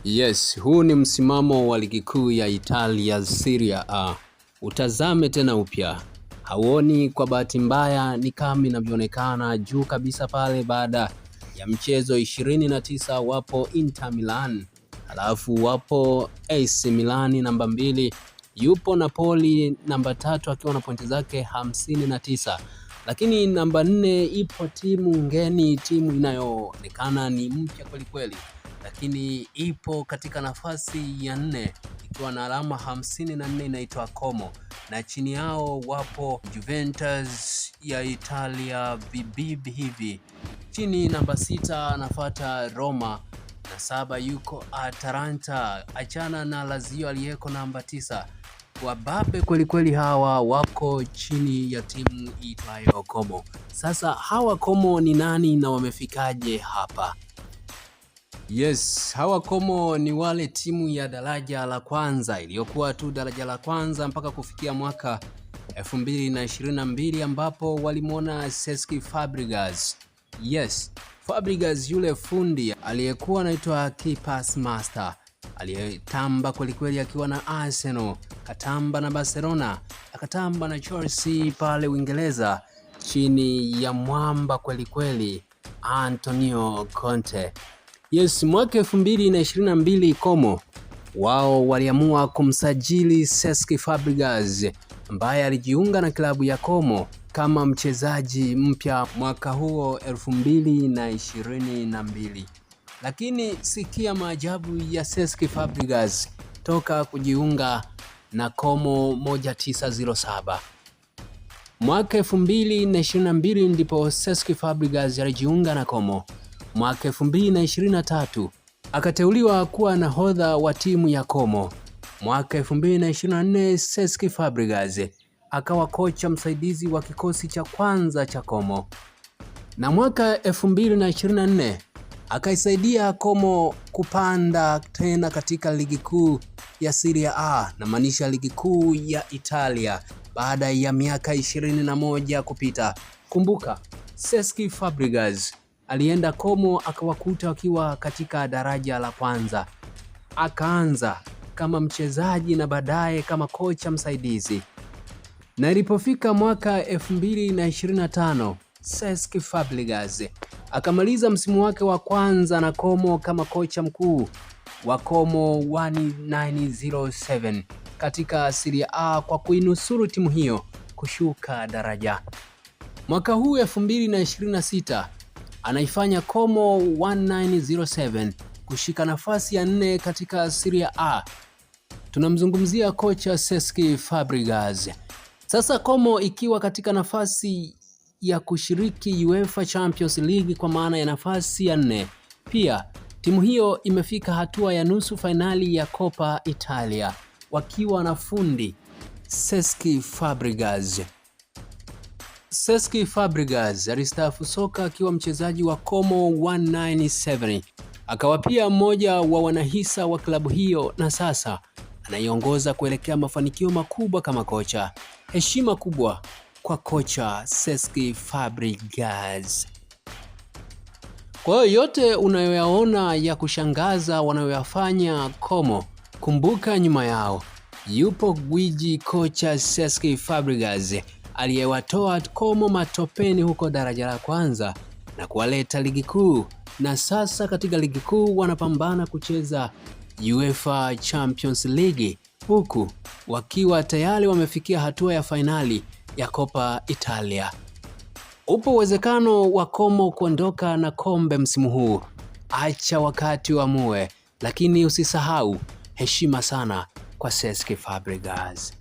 Yes, huu ni msimamo wa ligi kuu ya Italia Serie A. Utazame tena upya. Hauoni kwa bahati mbaya ni kama inavyoonekana juu kabisa pale baada ya mchezo 29 wapo Inter Milan. Halafu wapo AC Milan namba 2, yupo Napoli namba 3 akiwa na pointi zake 59. Lakini namba 4 ipo timu ngeni, timu inayoonekana ni mpya kweli kweli, lakini ipo katika nafasi ya 4 ikiwa na alama 54, inaitwa Como, na chini yao wapo Juventus ya Italia vibibi hivi. Chini namba 6 anafuata Roma, na 7 yuko Atalanta, achana na Lazio aliyeko namba 9. Wababe kweli kweli hawa wako chini ya timu itwayo Como. Sasa hawa Como ni nani na wamefikaje hapa? Yes, hawa Como ni wale timu ya daraja la kwanza iliyokuwa tu daraja la kwanza mpaka kufikia mwaka 2022 ambapo walimwona Cesc Fabregas. Yes, Fabregas yule fundi aliyekuwa anaitwa Keepers Master, aliyetamba kwelikweli akiwa na Arsenal, katamba na Barcelona, akatamba na Chelsea pale Uingereza chini ya mwamba kwelikweli Antonio Conte. Yes, mwaka 2022 Como wao waliamua kumsajili Cesc Fabregas ambaye alijiunga na klabu ya Como kama mchezaji mpya mwaka huo 2022. Lakini sikia maajabu ya Cesc Fabregas toka kujiunga na Como 1907. Mwaka 2022 ndipo Cesc Fabregas alijiunga na Como. Mwaka 2023 akateuliwa kuwa nahodha wa timu ya Como. Mwaka 2024 Cesc Fabregas akawa kocha msaidizi wa kikosi cha kwanza cha Como. Na mwaka 2024 akaisaidia Como kupanda tena katika ligi kuu ya Serie A, na maanisha ligi kuu ya Italia, baada ya miaka 21 kupita. Kumbuka, Cesc Fabregas alienda Como akawakuta wakiwa katika daraja la kwanza. Akaanza kama mchezaji na baadaye kama kocha msaidizi. Na ilipofika mwaka 2025, Cesc Fabregas akamaliza msimu wake wa kwanza na Como kama kocha mkuu wa Como 1907 katika Serie A kwa kuinusuru timu hiyo kushuka daraja. Mwaka huu 2026 anaifanya Como 1907 kushika nafasi ya 4 katika Serie A. Tunamzungumzia kocha Cesc Fabregas. Sasa Como ikiwa katika nafasi ya kushiriki UEFA Champions League kwa maana ya nafasi ya 4. Pia timu hiyo imefika hatua ya nusu fainali ya Coppa Italia wakiwa na fundi Cesc Fabregas. Cesc Fabregas alistaafu soka akiwa mchezaji wa Como 1907. Akawa pia mmoja wa wanahisa wa klabu hiyo na sasa anaiongoza kuelekea mafanikio makubwa kama kocha. Heshima kubwa kwa kocha Cesc Fabregas. Kwa hiyo yote unayoyaona ya kushangaza wanayoyafanya Como, kumbuka nyuma yao yupo gwiji kocha Cesc Fabregas aliyewatoa Como matopeni huko daraja la kwanza na kuwaleta ligi kuu, na sasa katika ligi kuu wanapambana kucheza UEFA Champions League, huku wakiwa tayari wamefikia hatua ya fainali ya Coppa Italia. Upo uwezekano wa Como kuondoka na kombe msimu huu. Acha wakati uamue, lakini usisahau heshima sana kwa Cesc Fabregas.